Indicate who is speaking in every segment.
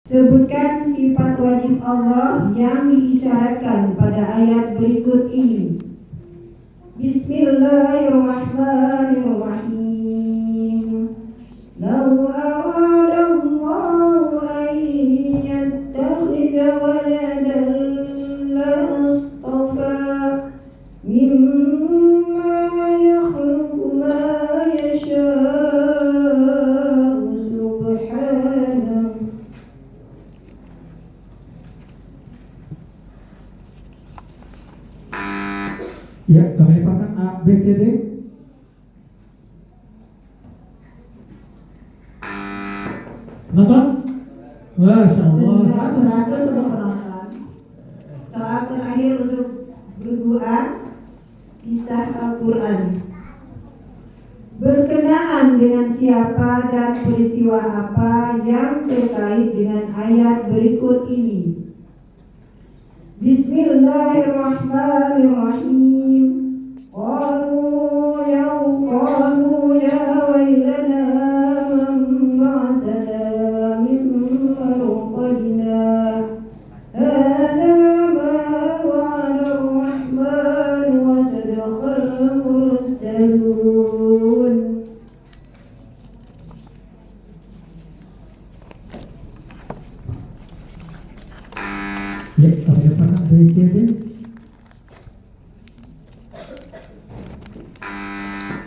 Speaker 1: Sebutkan sifat wajib Allah yang diisyaratkan pada ayat berikut ini. Bismillahirrahmanirrahim. Lau aradallahu an yattakhidha waladan la'astafa mimma yakhluqu ma yasha'u subhanahu.
Speaker 2: Ya, kami pakai A, B, C, D. Nonton? Masya Allah.
Speaker 1: Benar, 100 sudah penonton. Soal terakhir untuk berdoa, kisah Al-Quran. Berkenaan dengan siapa dan peristiwa apa yang terkait dengan ayat berikut ini. Bismillahirrahmanirrahim. Qalu ya wailana man ba'athana min marqadina. Hadza ma wa'ada ar-rahman wa sadaqal mursalun.
Speaker 2: Ya, kami pakai B, C, D.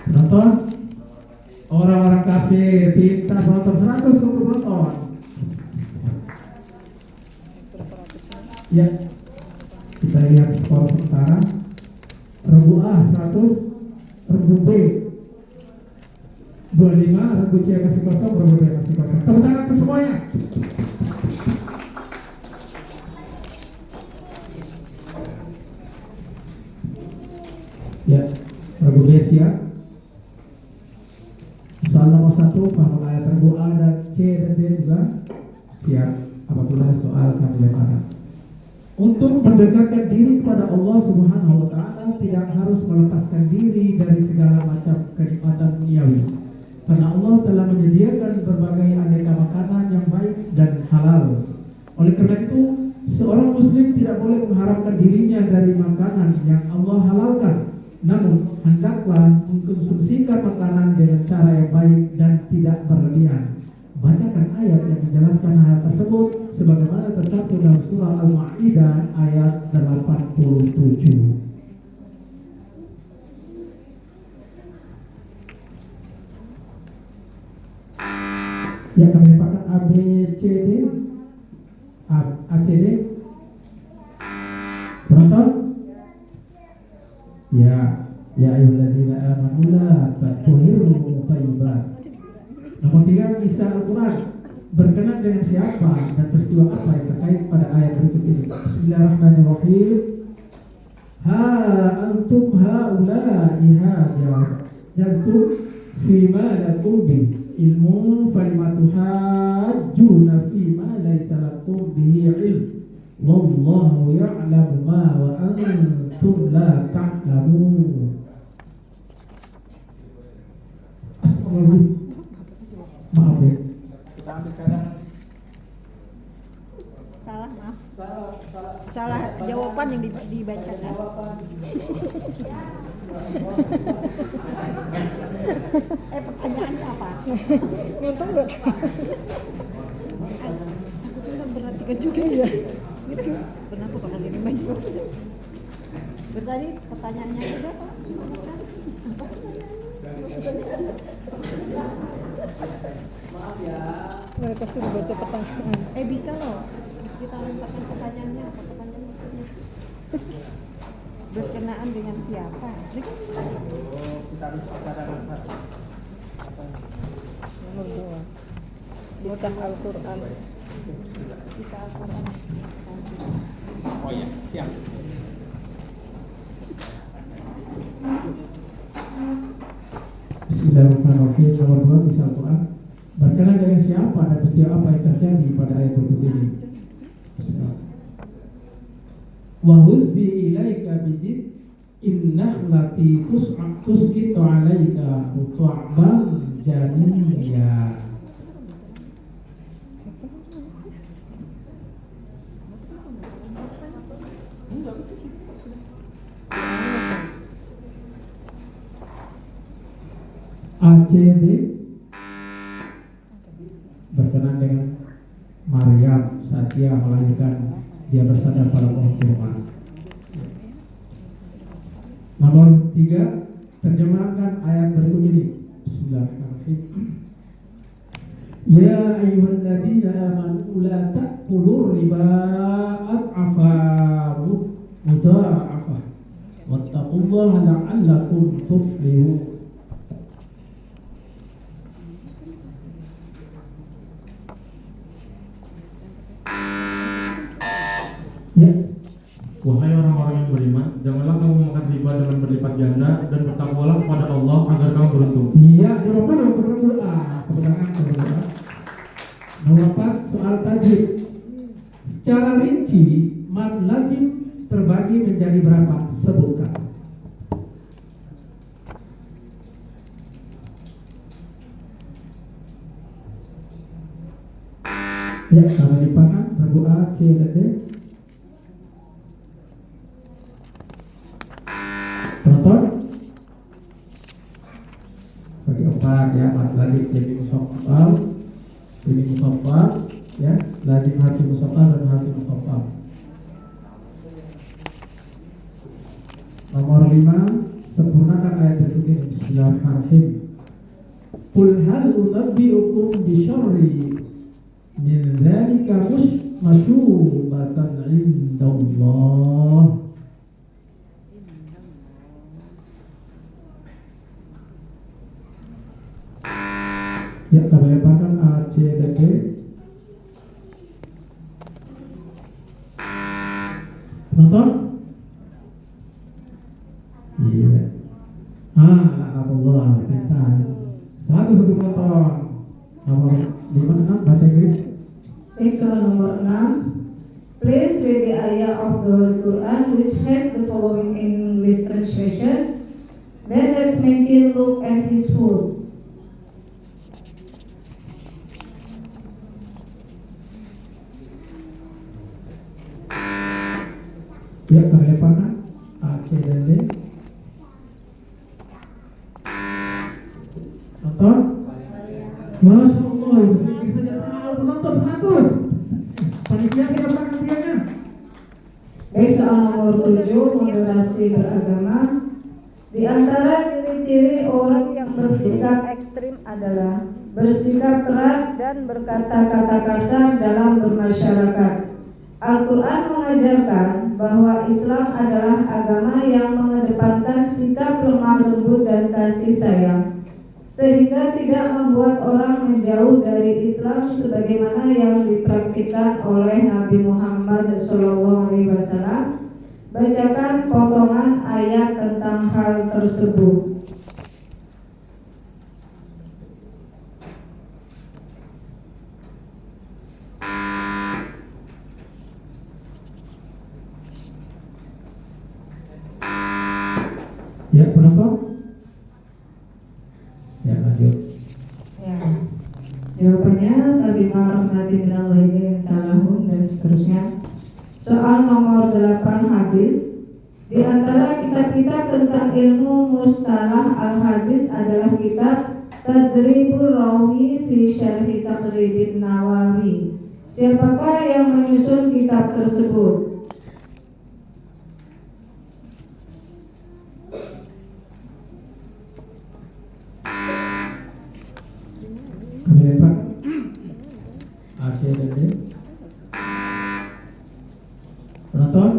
Speaker 2: Nonton? Orang-orang kafir pintar penonton 100 untuk penonton. Ya, kita lihat skor sementara. Regu A 100, regu B 25, regu C masih kosong, regu D masih kosong. Tepuk tangan untuk semuanya. Ya, regu B siap. Soal nomor 1, paham ayat regu A dan C dan D juga siap apabila soal kami letakkan. Untuk mendekatkan diri kepada Allah Subhanahu wa Ta'ala tidak harus melepaskan diri dari segala macam kenikmatan duniawi, karena Allah telah menyediakan berbagai aneka makanan yang baik dan halal. Oleh karena itu, seorang muslim tidak boleh mengharapkan dirinya dari makanan yang Allah halalkan. Namun, hendaklah mengkonsumsikan makanan dengan cara yang baik dan tidak berlebihan. Bacakan ayat yang menjelaskan hal tersebut sebagaimana tercantum dalam surah Al-Maidah ayat 87. Ya, kami pakai A, B, C, D. A, C, D. Penonton? Ya, ya ayyuhalladzina amanu la tuhiru thayyibat. Nomor 3, kisah Al-Quran. Berkenaan dengan siapa dan peristiwa apa yang terkait pada ayat berikut ini. Bismillahirrahmanirrahim. Ha antum haula'i hajantum fima lakum bi ilmun falimatuhajjuna fima laysa lakum bihi ilm. Wallahu ya'lamu ma wa antum la ta'lamun. Astagfirullah. Maaf ya. Kita ambil cadangan.
Speaker 3: Salah, maaf. Salah jawaban yang dibacakan. Pertanyaannya apa? Nonton enggak? Aku kan perhatikan juga ya. Gitu. Kenapa kok kasih ini baju? Bertanya pertanyaannya sudah Pak.
Speaker 4: Maaf ya.
Speaker 3: Mereka sudah baca pertanyaan. Bisa loh. Kita lemparkan pertanyaannya apa pertanyaannya? Berkenaan dengan siapa?
Speaker 4: Kita harus cadangan satu.
Speaker 3: Nomor 2. Kisah Al-Quran. Kisah Al-Quran.
Speaker 4: Oh iya, siap.
Speaker 2: Bismillahirrahmanirrahim. Nomor 2, kisah Al-Quran. Berkenaan dengan siapa dan peristiwa apa yang terjadi pada ayat berikut ini. Wa huzzi ilaika bijid innakhlati tusqitu alaika tu'ban janiyya. ACD berkenan dengan Maryam Satya melahirkan, dia bersandar pada pohon kurma. Nomor 3, terjemahkan ayat berikut ini. Bismillahirrahmanirrahim. Ya ayyuhalladzina amanu la ta'kulur riba ad'afa mudha'afah wattaqullaha la'allakum tuflihun. Ya,
Speaker 5: Wahai orang-orang yang beriman, janganlah kamu makan riba dengan berlipat ganda, dan bertakwalah kepada Allah agar kamu beruntung.
Speaker 2: iya, berdoa. Kebenaran. Nomor 4, soal tajwid. Secara rinci, mad lazim terbagi menjadi berapa? Sebutkan. Ya, kalau dipaham, regu A, C, dan D. Penonton? Bagi 4 ya, mad lazim jadi musaffal, ini musaffal, ya, lazim hati musaffal dan hati musaffal. Nomor 5, sempurnakan ayat berikut ini. Bismillahirrahmanirrahim. Qul hal unabbi'ukum bi syarri min dzalika masyubatan 'indallah. Ya, kami leparkan A, C, dan D. Penonton? Iya. Alhamdulillah, pintar. Satu penonton. Nomor 5, 6, bahasa Inggris.
Speaker 1: Soal nomor 6. Please read the ayah of the Holy Quran which has the following English translation. Then let's make it look at his food.
Speaker 2: Ya, kami leparkan A, C, dan D. Nonton? Masya Allah, bahasa Inggris saja tahu. Penonton 100. Panitia saya leparkan dianya.
Speaker 1: Baik, soal nomor 7, moderasi beragama. Di antara ciri-ciri orang yang bersikap ekstrim adalah bersikap keras dan berkata-kata kasar dalam bermasyarakat. Al-Quran mengajarkan bahwa Islam adalah agama yang mengedepankan sikap lemah lembut dan kasih sayang, sehingga tidak membuat orang menjauh dari Islam sebagaimana yang dipraktikkan oleh Nabi Muhammad SAW. Bacakan potongan ayat tentang hal tersebut.
Speaker 2: Ya, penonton? Ya, lanjut.
Speaker 1: Ya. Jawabannya tabima rahmati minallahi ta'alahum dan seterusnya. Soal nomor 8, hadis. Di antara kitab-kitab tentang ilmu mustalah al-hadis adalah kitab Tadribul Rawi fi Syarhi Taqribin Nawawi. Siapakah yang menyusun kitab tersebut?
Speaker 2: Kami lempar A, C, dan D. Penonton?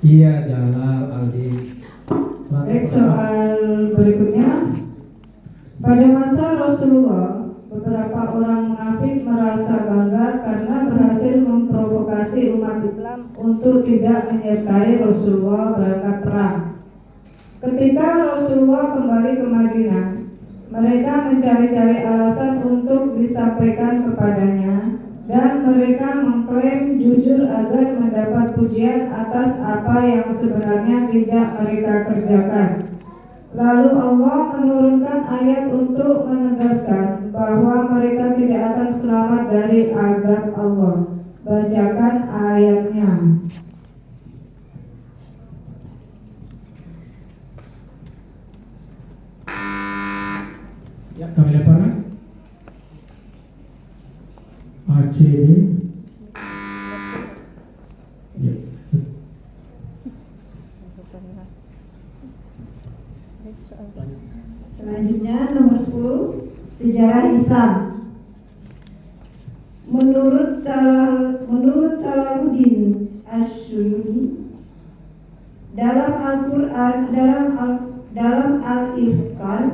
Speaker 2: Iya, Jalal, Aldi.
Speaker 1: Baik, soal berikutnya. Pada masa Rasulullah, beberapa orang munafik merasa bangga karena berhasil memprovokasi umat Islam untuk tidak menyertai Rasulullah berangkat perang. Ketika Rasulullah kembali ke Madinah, mereka mencari-cari alasan untuk disampaikan kepadanya, dan mereka mengklaim jujur agar mendapat pujian atas apa yang sebenarnya tidak mereka kerjakan. Lalu Allah menurunkan ayat untuk menegaskan bahwa mereka tidak akan selamat dari azab Allah. Bacakan ayatnya.
Speaker 2: ACD. Ya.
Speaker 6: Selanjutnya nomor 10, sejarah Islam. Menurut Salahuddin Asyuyuti dalam Al-Ifqan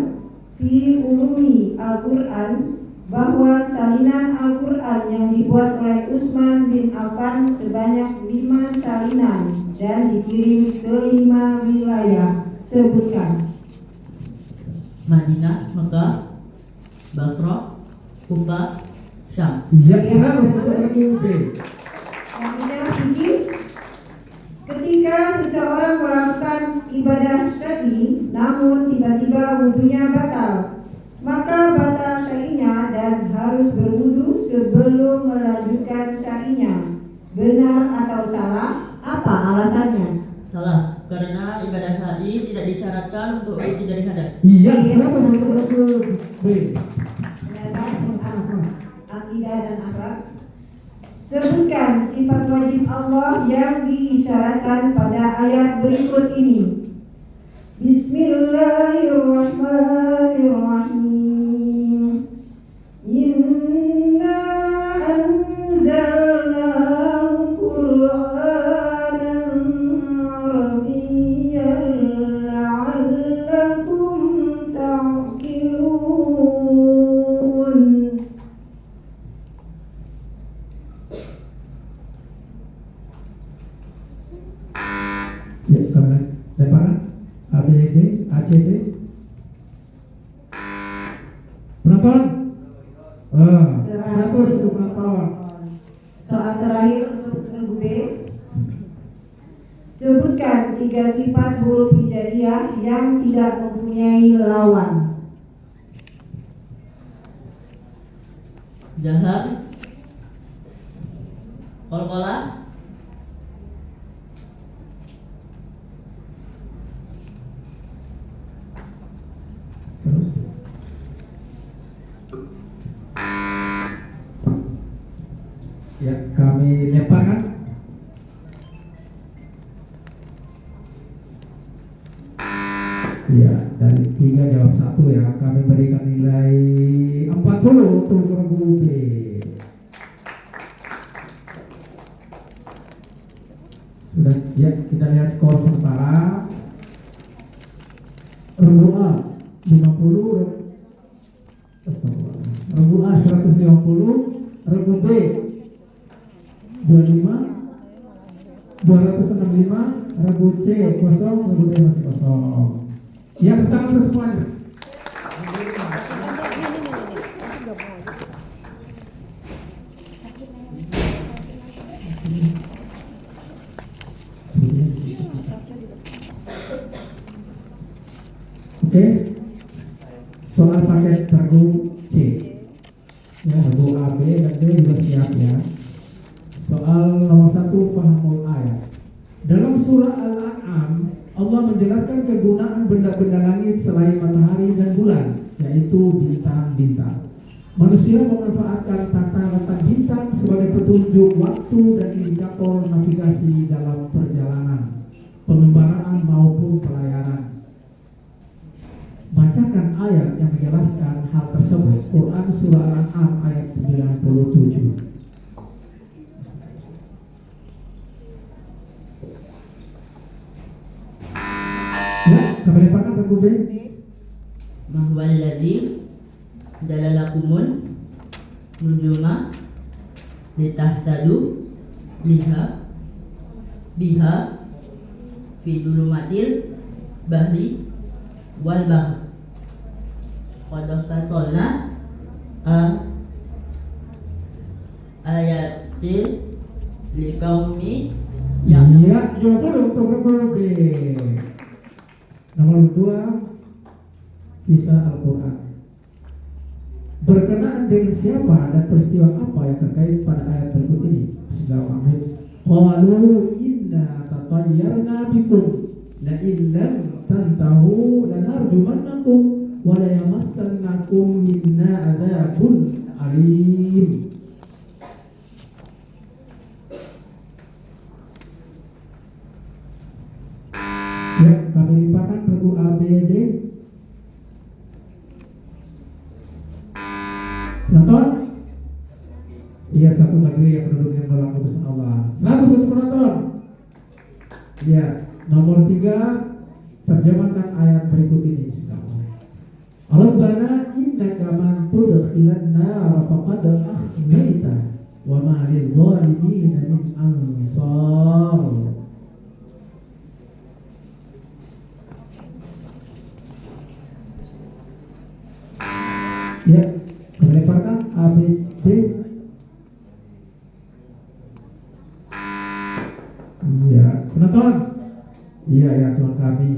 Speaker 6: fi Ulumi Al-Quran bahwa salinan Al-Quran yang dibuat oleh Utsman bin Affan sebanyak 5 salinan dan dikirim ke 5 wilayah. Sebutkan.
Speaker 7: Madinah, Mekah, Basra, Kufah, Syam.
Speaker 2: Iya, untuk regu B.
Speaker 6: Selanjutnya fikih. Ketika seseorang melakukan ibadah syar'i namun tiba-tiba wudunya batal, maka batal syar'inya dan harus berwudu sebelum melanjutkan syar'inya. Benar atau salah? Apa alasannya?
Speaker 7: Salah, karena ibadah syar'i tidak disyaratkan untuk suci dari hadas.
Speaker 2: Iya, untuk regu B.
Speaker 6: Penjelasan akidah dan akhlak. Sebutkan sifat wajib Allah yang diisyaratkan pada ayat berikut ini. Bismillahirrahmanirrahim. Inna anzalnahu Qur'anan Arabiyyan la'allakum ta'qilun.
Speaker 2: Ya, kanan, lemparan. ABD, ACD. Penonton. Satu penonton.
Speaker 6: Soal terakhir untuk regu B. Sebutkan 3 sifat huruf hijaiyah yang tidak mempunyai lawan.
Speaker 7: Jahar, Qalqalah,
Speaker 2: Terus. Ya, kami lemparkan. Ya, dari 3 jawab 1 ya. Kami berikan nilai 40 untuk regu B. Sudah, ya, kita lihat skor sementara. Regu A 50, regu A 150, regu B 25, 265, regu C kosong, regu D masih kosong. Ya, tangan terus semuanya. Oke, soal paket regu C, ya, regu A, B, dan D juga siap ya. Soal nomor 1, fahamul ayat. Dalam surah Al-An'am, Allah menjelaskan kegunaan benda-benda langit selain matahari dan bulan, yaitu bintang-bintang. Manusia memanfaatkan tata letak bintang sebagai petunjuk waktu dan indikator navigasi dalam perjalanan, pengembaraan maupun pelayaran. Bacakan ayat yang menjelaskan hal tersebut. Quran Surah Al-An'am ayat 97. Ya, kembali pada regu B.
Speaker 7: Mahwaladzi dalalakumul nujuma litahtadu biha fi dulumatil bahri wal bahr. Qad fasalna ayati liqaumi
Speaker 2: Ya, jawaban untuk regu B. Nomor 2, kisah Al-Quran. Berkenaan dengan siapa dan peristiwa apa yang terkait pada ayat berikut ini? Bismillahirrahmanirrahim. Qalu inna tatayyarna bikum la illam tantahu lanarjumannakum wa la yamassannakum minna adzabun alim. Iya, satu negeri yang penduduknya menolak putusan Allah. 101 penonton. Iya, nomor 3, terjemahkan ayat berikut ini. Rabbana innaka man tudkhilan nar faqad akhzaita wa ma lidh-dhalimin min ansar. Ya, melemparkan ABD. Iya, penonton. Iya, ya Tuhan kami.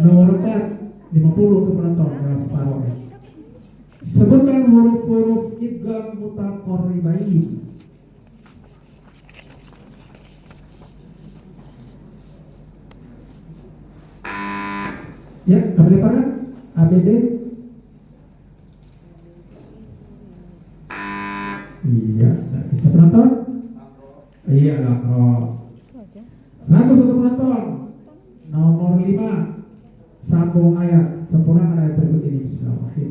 Speaker 2: Nomor 4, 50 ke penonton, kelas separuh ya. Sebutkan huruf-huruf idgham mutaqarribain. Ya, kami leparkan ABD. Iya, bisa penonton? Iya, lakro. 101 penonton. Nomor 5, sambung ayat, sempurnakan ayat berikut ini. Bismillahirrahmanirrahim.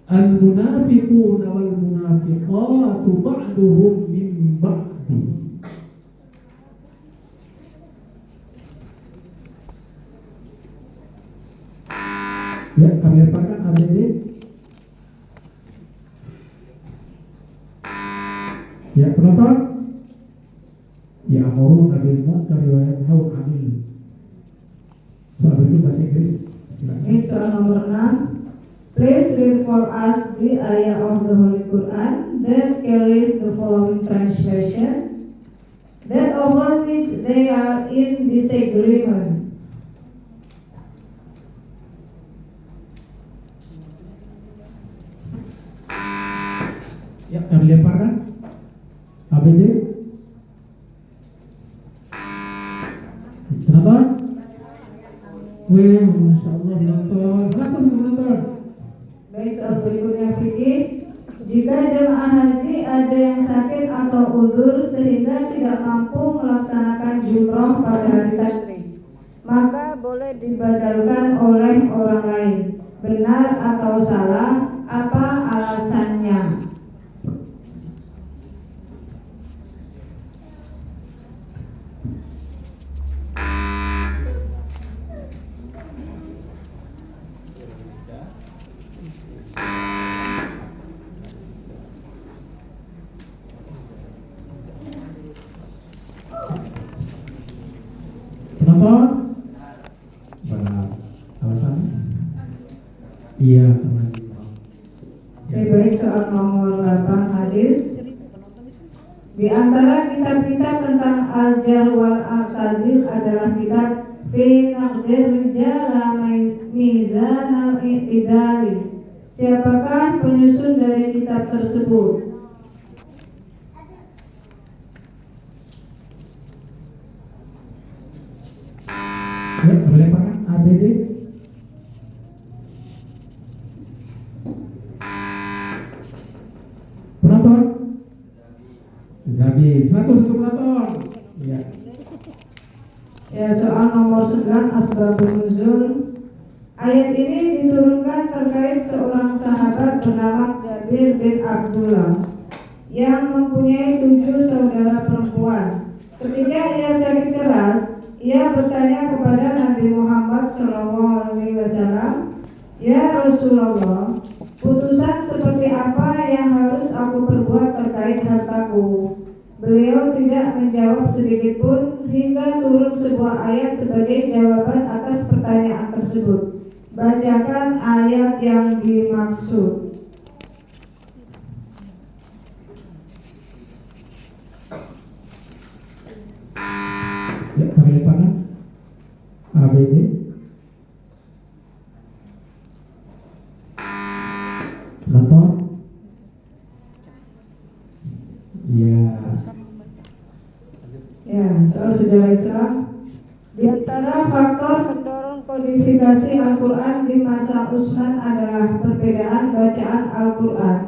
Speaker 2: Al-munafiquna wal munafiqatu ba'duhum min ba'di. Ya, kami lepaskan ABD. Ya, penonton. Ya, amuruna bil munkari wa yanhauna 'anil. Soal berikut bahasa Inggris. Silakan.
Speaker 1: Ini soal nomor 6. Please read for us the ayah of the Holy Quran that carries the following translation, that over which they are in disagreement.
Speaker 2: Ya, kami lemparkan ABD. Penonton. Wih, Masya Allah, penonton. 100 penonton.
Speaker 1: Baik, soal berikutnya fikih. Jika jemaah haji ada yang sakit atau udzur sehingga tidak mampu melaksanakan jumroh pada hari tasyrik, maka boleh dibadalkan oleh orang lain. Benar atau salah? Apa alasannya?
Speaker 2: Penonton? Benar. Alasan? Iya, teman.
Speaker 1: Oke, baik, soal nomor 8 hadis. Di antara kitab-kitab tentang Al-Jarh wal Al-Ta'dil adalah kitab Fi Naqdir Rijal Mizan Al-I'tidali. Siapakah penyusun dari kitab tersebut?
Speaker 2: Ya, boleh pakai ABD. Penonton? Zabi, 101 penonton. Ya.
Speaker 1: Ya, soal nomor 9 Asbabun Nuzul. Ayat ini diturunkan terkait seorang sahabat bernama Jabir bin Abdullah yang mempunyai 7 saudara perempuan. Ketika ia sakit keras, ia bertanya kepada Nabi Muhammad SAW, "Ya Rasulullah, putusan seperti apa yang harus aku perbuat terkait hartaku?" Beliau tidak menjawab sedikit pun hingga turun sebuah ayat sebagai jawaban atas pertanyaan tersebut. Bacakan ayat yang dimaksud.
Speaker 2: Ya, kami limpahkan ABD. Penonton? Ya.
Speaker 1: Ya, soal sejarah Islam. Di antara faktor pendorong kodifikasi Al-Quran di masa Utsman adalah perbedaan bacaan Al-Quran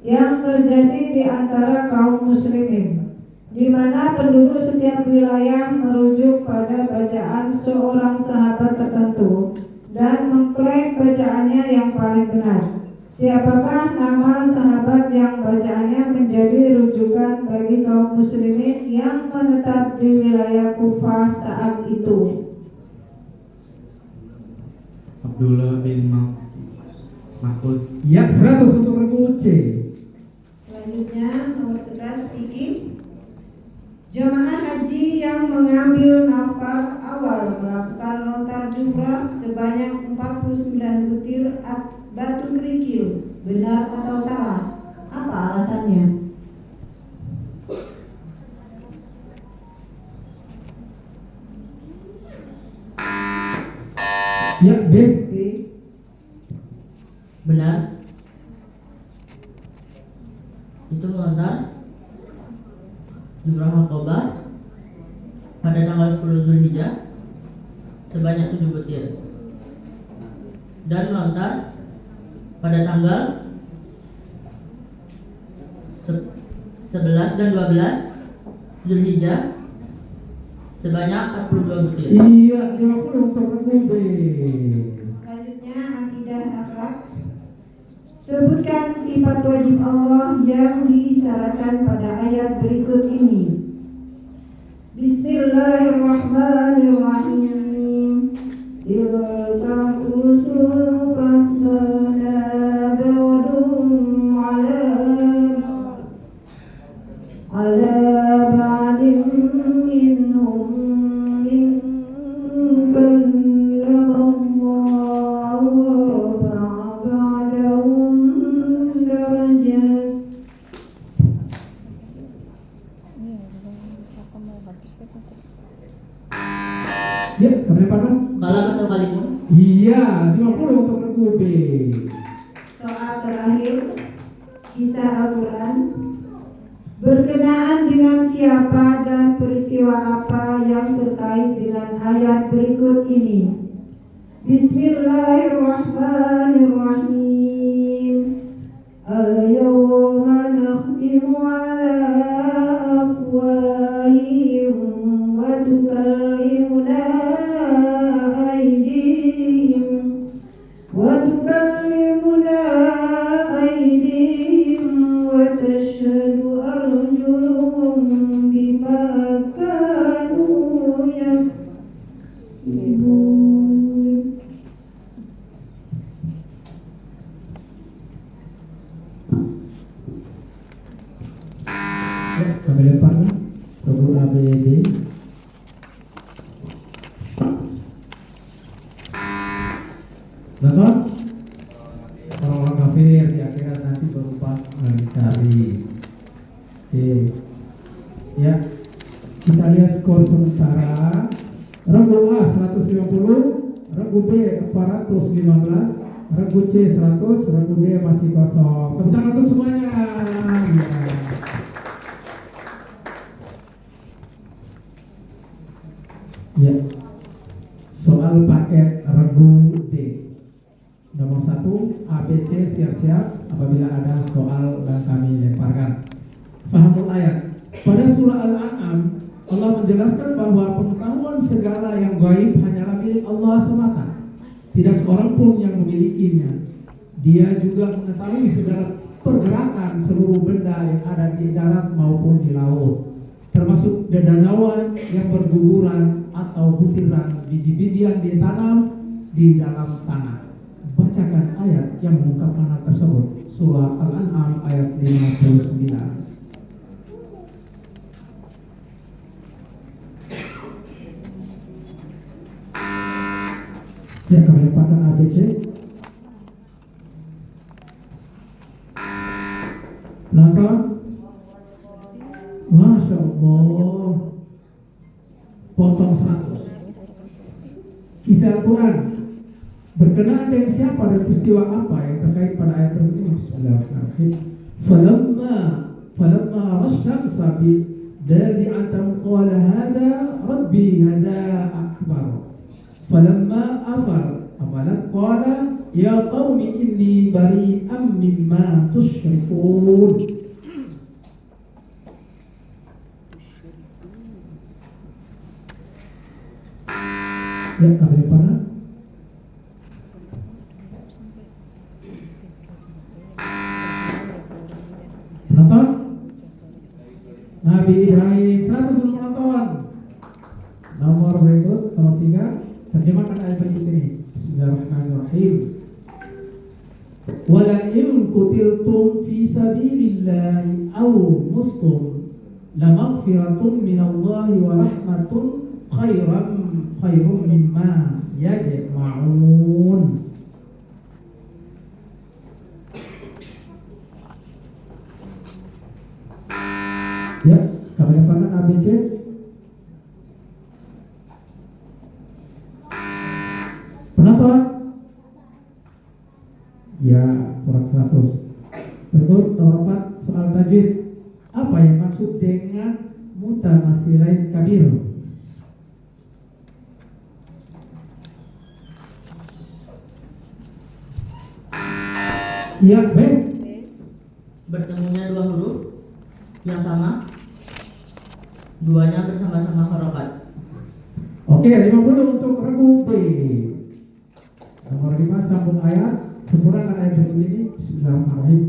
Speaker 1: yang terjadi di antara kaum muslimin, di mana penduduk setiap wilayah merujuk pada bacaan seorang sahabat tertentu dan mengklaim bacaannya yang paling benar. Siapakah nama sahabat surat yang bacaannya menjadi rujukan bagi kaum muslimin yang menetap di wilayah Kufah saat itu.
Speaker 5: Abdullah bin Mas'ud.
Speaker 2: Ya, 100 untuk regu C.
Speaker 6: Selanjutnya nomor 11 Fikih. Jamaah haji yang mengambil nafkah awal melakukan lontar jumrah sebanyak 49 butir batu kerikil. Benar atau salah? Apa alasannya?
Speaker 2: Ya, B.
Speaker 6: B.
Speaker 7: Benar. Itu melontar jumrah Aqabah pada tanggal 10 Zulhijjah sebanyak 7 butir. Dan melontar pada tanggal 11 dan 12 Zulhijjah sebanyak 42 butir.
Speaker 2: Iya, 50 untuk regu B.
Speaker 6: Selanjutnya akidah akhlak. Sebutkan sifat wajib Allah yang diisyaratkan pada ayat berikut ini. Bismillahirrahmanirrahim. Tilka rusul faddalna ba'dhum ala ba'din minhum min kallamallahu wa rafa'a ba'dahum darajat.
Speaker 2: Ya, keberapa?
Speaker 7: Kalam atau kalimun?
Speaker 2: Iya, 50 untuk regu B.
Speaker 6: Soal terakhir, kisah Al-Quran. Berkenaan dengan siapa dan peristiwa apa yang terkait dengan ayat berikut ini. Bismillahirrahmanirrahim. Al-yawma nakhtimu ala afwahihim wa tukallimuna aydihim wa tashhadu arjuluhum bima kanu yaksibun.
Speaker 2: Ya, kami lempar regu A, B, D. Betul? Orang-orang kafir di akhirat nanti berupa mencari. Oke. Ya. Kita lihat skor sementara. Regu A 150, regu B 415, regu C 100, regu D masih kosong. Tepuk tangan untuk semuanya. Ya. Soal paket regu D. Nomor 1, ABC siap-siap apabila ada soal dan kami lemparkan. Fahamul ayat. Pada surah Al-An'am, Allah menjelaskan bahwa pengetahuan segala yang gaib hanyalah milik Allah semata. Tidak seorang pun yang memilikinya. Dia juga mengetahui segala pergerakan seluruh benda yang ada di darat maupun di laut, termasuk dedaunan yang berguguran atau butiran biji-biji yang ditanam di dalam tanah. Bacakan ayat yang mengungkapkan hal tersebut. Surah Al-An'am ayat 59. Ya, kami lemparkan ABC. Nonton. Masya Allah. Potong 100. Kisah Al-Quran. Berkenaan dengan siapa dan peristiwa apa yang terkait pada ayat ini? Bismillahirrahmanirrahim. Falamma rasyamsa bi dazi'atan qala hada rabbi hada akbar. Falamma afalat qala ya qaumi inni bari'am mimma tusyrikun. Ya, kami pada Nabi Ibrahim. 100 dulu penonton. Nomor berikut, nomor 3. Terjemahkan ayat berikut ini. Bismillahirrahmanirrahim. Walain kutiltum fi sabilillahi aw mustum lamaghfiratun minallahi wa rahmatun khairum mimma yajma'un. Ya, kami hafalkan ABC. Penonton? Ya, kurang 100. Berikut nomor 4, soal tajwid. Apa yang maksud dengan mutamatsilain kabir? Ya, B.
Speaker 7: Bertemunya dua huruf yang sama, duanya bersama-sama harokat.
Speaker 2: Oke, 50 untuk regu B. Nomor 5, sambung ayat. Sempurnakan ayat berikut ini. Bismillahirrahmanirrahim.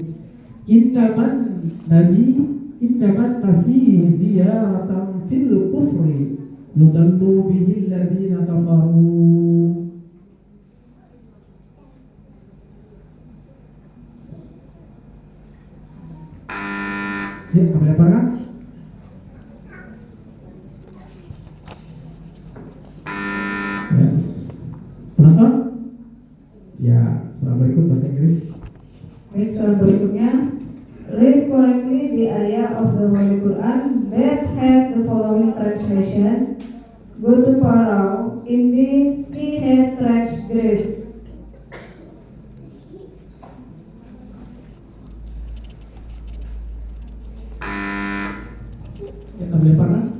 Speaker 2: Innaman masih ziyaratan fil kufri yudallu bihi alladhina kafaru. Ya, kami dapatkan. Yes. Penonton? Ya, soal berikut bahasa Inggris.
Speaker 1: Baik, soal berikutnya. Read correctly the ayah of the Holy Quran that has the following translation. Go to Pharaoh, indeed he has transgressed.
Speaker 2: Ya, kami dapatkan.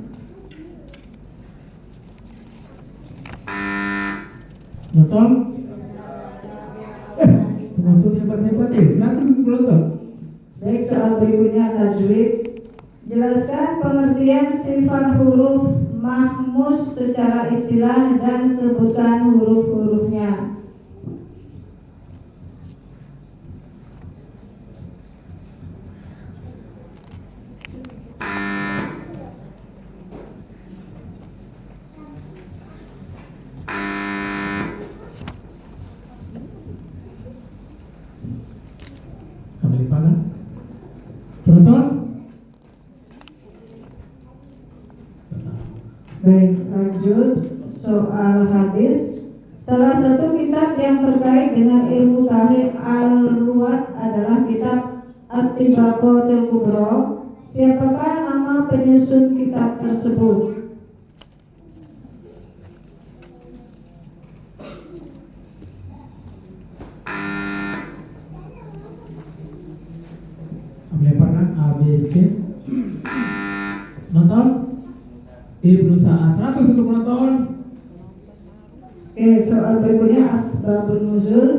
Speaker 2: Penonton? Penonton hebat-hebat nih. 100 penonton.
Speaker 1: Baik, soal berikutnya tajwid. Jelaskan pengertian sifat huruf mahmus secara istilah dan sebutkan huruf-hurufnya.
Speaker 2: Kami dapatkan. Penonton?
Speaker 1: Baik, lanjut soal hadis. Salah satu kitab yang terkait dengan ilmu tarikh al-ruwat adalah kitab At-Tabaqatul Kubra. Siapakah nama penyusun kitab tersebut?
Speaker 2: Kami dapatkan A, B, C. Nonton? Ibnu Sa'ad. 100 untuk penonton.
Speaker 1: Oke, soal berikutnya asbabun nuzul.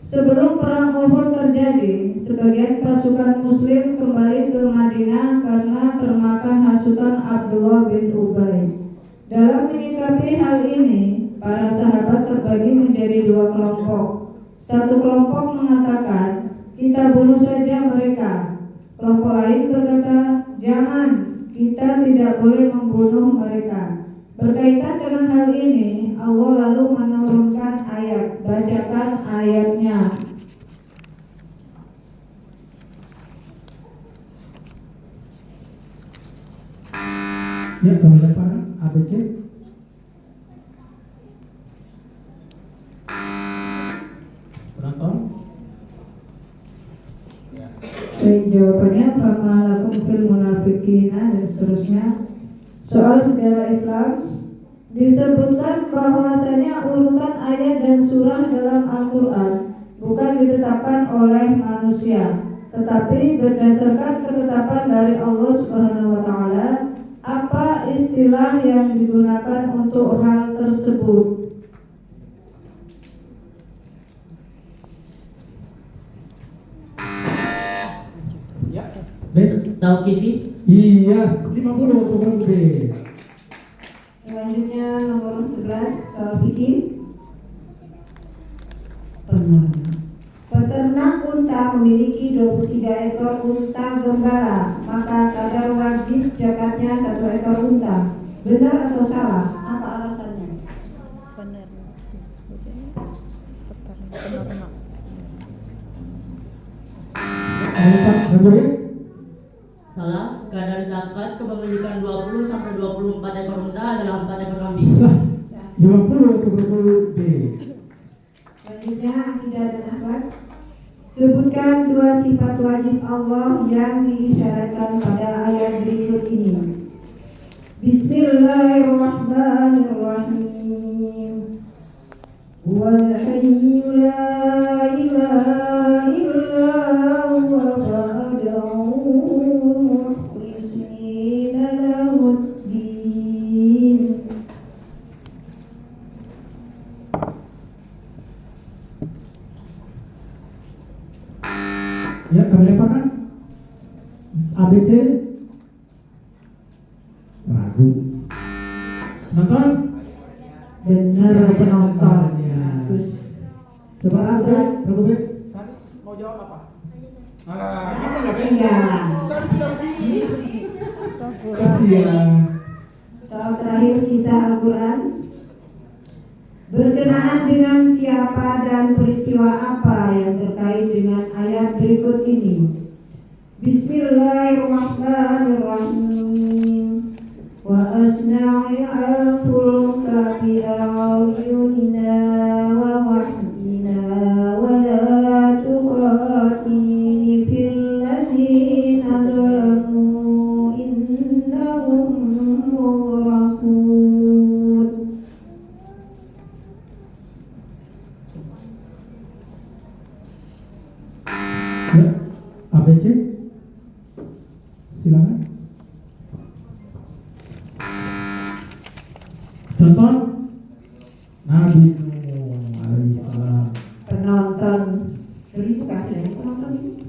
Speaker 1: Sebelum perang Uhud terjadi, sebagian pasukan muslim kembali ke Madinah karena termakan hasutan Abdullah bin Ubay. Dalam menyikapi hal ini, para sahabat terbagi menjadi dua kelompok. Satu kelompok mengatakan, kita bunuh saja mereka. Kelompok lain berkata, jangan, kita tidak boleh membunuh mereka. Berkaitan dengan hal ini, Allah lalu menurunkan ayat. Bacakan ayatnya.
Speaker 2: Ya, kami dapatkan A, B, C. Penonton?
Speaker 1: Baik, jawabannya fama lakum fil munafiqina dan seterusnya. Soal sejarah Islam, disebutkan bahwasanya urutan ayat dan surah dalam Al-Quran bukan ditetapkan oleh manusia, tetapi berdasarkan ketetapan dari Allah Subhanahu wa Ta'ala. Apa istilah yang digunakan untuk hal tersebut?
Speaker 2: B.
Speaker 7: Tauqifi.
Speaker 2: Iya, 50 untuk regu B.
Speaker 6: Selanjutnya nomor 11, soal fikih.
Speaker 1: Pernah.
Speaker 6: Peternak unta memiliki 23 ekor unta gembala, maka kadar wajib zakatnya 1 ekor unta. Benar atau salah? Apa alasannya?
Speaker 3: Benar. Peternak.
Speaker 7: Salah, kadar zakat kepemilikan 20 sampai 24 ekor unta adalah 4 ekor kambing.
Speaker 2: 50 ke 20 B.
Speaker 6: Selanjutnya akidah dan akhlak. Sebutkan 2 sifat wajib Allah yang diisyaratkan pada ayat berikut ini. Bismillahirrahmanirrahim. Huwal hayyu la ilaha illa huwa fa'ad'uhu mukhlisina lahuddin.
Speaker 2: Ya, kami lepakan ABC. Ragu. Nonton?
Speaker 6: Benar penonton.
Speaker 2: Terus coba ragu B.
Speaker 4: Tadi mau jawab apa?
Speaker 6: Ketinggalan.
Speaker 4: Tadi sudah
Speaker 2: Kasihan.
Speaker 6: Soal terakhir kisah Al-Quran. Berkenaan dengan siapa dan peristiwa apa yang terkait dengan ayat berikut ini. Bismillahirrahmanirrahim. Wa asna'i al-fulka bi a'yunina wa wahyina wa la tukhatini fil ladzina zalamu innahum mughraqun.
Speaker 2: Ya, ABC. Silakan. Contoh Nabi Nuh alaihissalam.
Speaker 6: Penonton 1000 kasih lagi penonton ini.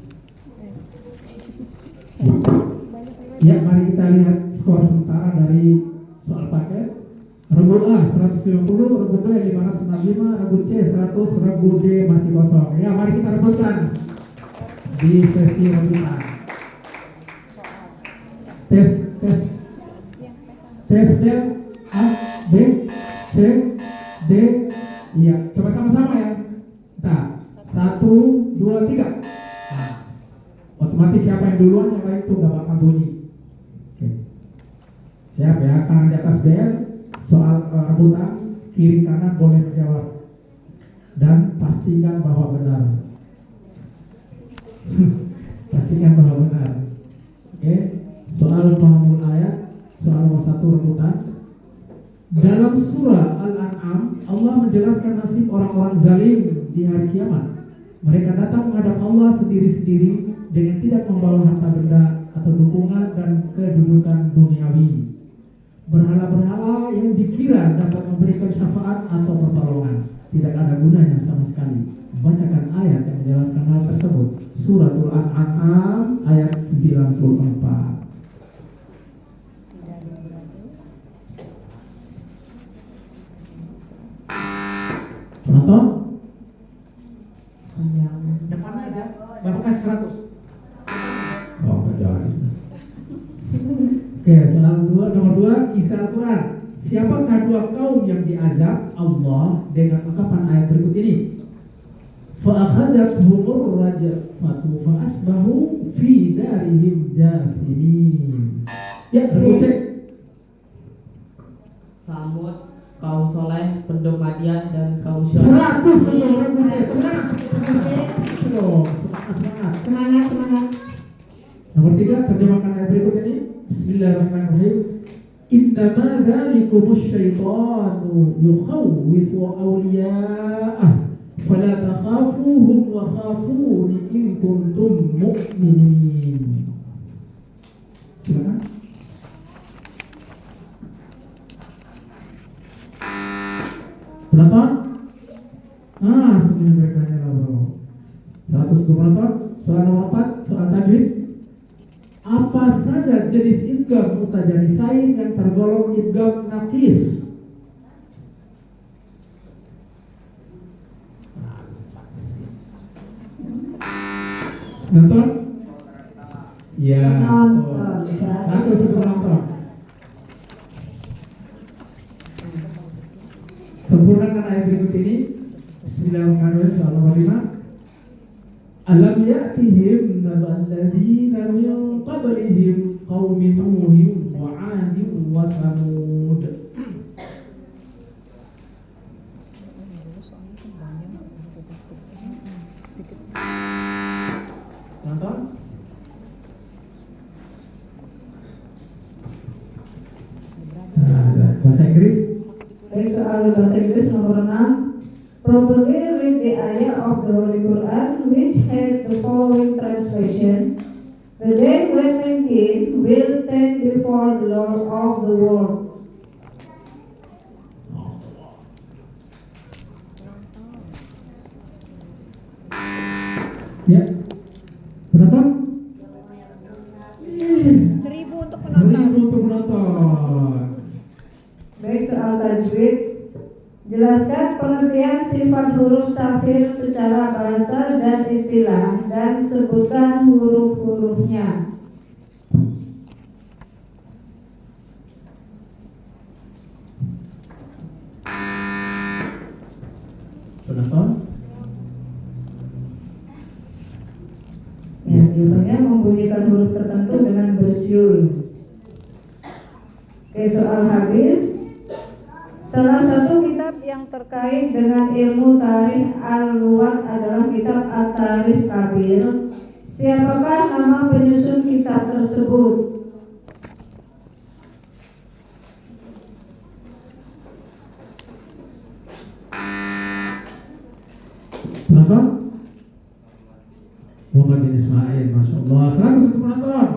Speaker 2: Ya, mari kita lihat skor sementara dari soal paket. Regu A 150, regu B 595, regu C 100, regu D masih kosong. Ya, mari kita rebutkan di sesi rebutan. Tes del A, B, C, D. Iya, coba sama-sama ya. Nah, 1, 2, 3. Nah, otomatis siapa yang duluan yang lain itu gak bakal bunyi. Oke. Siap ya, tangan di atas bel. Soal rebutan, kiri kanan boleh menjawab. Dan pastikan bahwa benar. Pastikan bahwa benar. Oke. Soal paham ayat, soal nomor 1 rebutan. Dalam surah Al-An'am, Allah menjelaskan nasib orang-orang zalim di hari kiamat. Mereka datang menghadap Allah sendiri-sendiri dengan tidak membawa harta benda atau dukungan dan kedudukan duniawi. Berhala-berhala yang dikira dapat memberikan syafaat atau pertolongan tidak ada gunanya sama sekali. Bacakan ayat yang menjelaskan hal tersebut. Suratul An'am ayat 94. Penonton?
Speaker 4: depannya aja. Bapak kasih 100.
Speaker 2: Oh, enggak jadi. Oke, soal nomor 2, kisah Al-Quran. Siapakah 2 kaum yang diazab Allah dengan ungkapan ayat berikut ini? Fa'akhadathumur rajfatu fa'asbahu fi darihim jathimin. Ya, cek.
Speaker 7: Samud, kaum Soleh, penduduk Madian, dan kaum Syuaib.
Speaker 2: 100 seluruh tenang.
Speaker 6: Semangat.
Speaker 2: Nomor 3, terjemahkan ayat berikut ini. Bismillahirrahmanirrahim. Innama dzalikumus syaitanu yukhawwifu awliya'ah fala takhafuhum wa khafuni in kuntum mu'minin. Silakan. Penonton? Semuanya mereka nyala. 100 penonton. Soal nomor 4, soal tajwid. Apa saja jenis idgham mutajanisain yang tergolong idgham naqis? Ya.
Speaker 6: Penonton.
Speaker 2: Satu penonton. Sempurnakan ayat berikut ini. Bismillahirrahmanirrahim. Soal nomor 5. Alam ya'tihim naba'al ladzina min qablihim qaumi Nuhin wa 'adin wa Thamud. Nonton? Bahasa Inggris.
Speaker 1: Baik, soal bahasa Inggris nomor 6. Properly read the ayah of the Holy Quran which has the following translation. The day when the king will stand before the Lord of the world.
Speaker 2: Ya. Berapa?
Speaker 3: 1000 untuk penonton.
Speaker 2: 1000 untuk penonton.
Speaker 1: Baik, soal tajwid. Jelaskan pengertian sifat huruf safir secara bahasa dan istilah dan sebutkan huruf-hurufnya.
Speaker 2: Penonton?
Speaker 1: Ya, jawabannya membunyikan huruf tertentu dengan bersiul. Oke, soal hadis. Salah satu kitab yang terkait dengan ilmu tarikh al-lughah adalah kitab At-Tarikh Kabir. Siapakah nama penyusun kitab tersebut?
Speaker 2: Penonton? Muhammad bin Ismail, Masya Allah. 100 untuk penonton.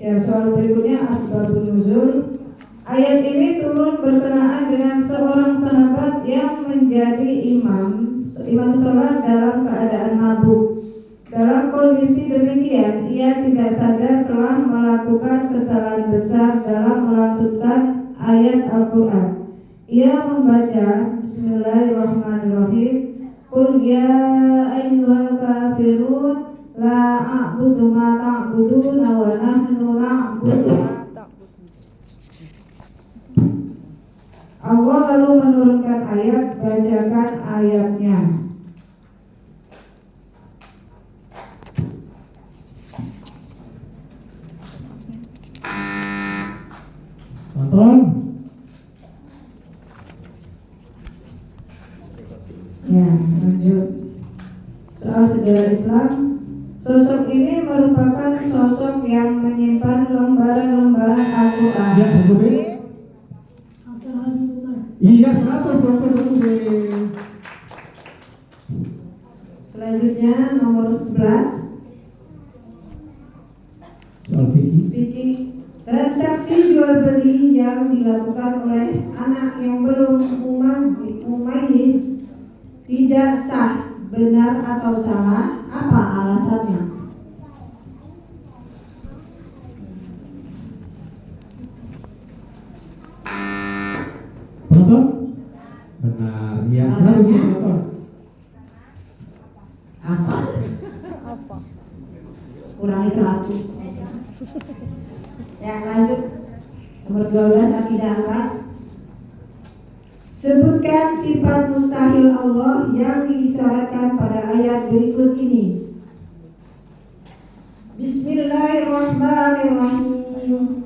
Speaker 1: Ya, soal berikutnya asbabun nuzul. Ayat ini turun berkenaan dengan seorang sahabat yang menjadi imam sholat dalam keadaan mabuk. Dalam kondisi demikian, ia tidak sadar telah melakukan kesalahan besar dalam melantunkan ayat Al-Quran. Ia membaca Bismillahirrahmanirrahim. Qul ya ayyuhal kafirun la a'budu ma ta'buduna wa nahnu na'budu ma. Allah lalu menurunkan ayat, bacakan ayatnya.
Speaker 2: Tonton.
Speaker 1: Ya, lanjut. Soal sejarah Islam. Sosok ini merupakan sosok yang menyimpan lembaran-lembaran Al-Quran.
Speaker 2: Ya, betul. Iya, 100 untuk Ruben.
Speaker 6: Selanjutnya nomor 11.
Speaker 2: Soal fikih.
Speaker 6: Fikih. Transaksi jual beli yang dilakukan oleh anak yang belum mumayyiz tidak sah, benar atau salah, apa alasannya?
Speaker 2: Penonton? Benar. Ya, 100 untuk penonton.
Speaker 6: Apa?
Speaker 3: Apa?
Speaker 6: Kurangi 100. Ya, lanjut. Nomor 12 akidah akhlak. Sebutkan sifat mustahil Allah yang diisyaratkan pada ayat berikut ini. Bismillahirrahmanirrahim.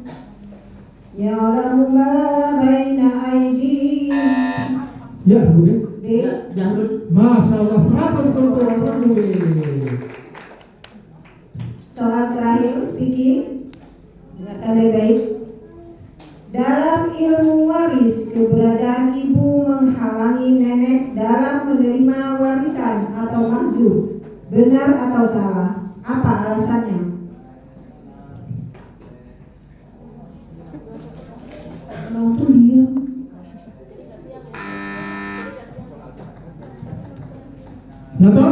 Speaker 6: Ya'lamu ma baina aydihim.
Speaker 2: Ya, Ruben.
Speaker 6: B.
Speaker 7: Jahrul.
Speaker 2: Masya Allah, 100 untuk Ruben.
Speaker 6: Soal terakhir, fikih. Dengarkan baik-baik. Dalam ilmu waris, keberadaan ibu menghalangi nenek dalam menerima warisan atau mahjub. Benar atau salah? Apa alasannya? Penonton diam.
Speaker 2: Penonton?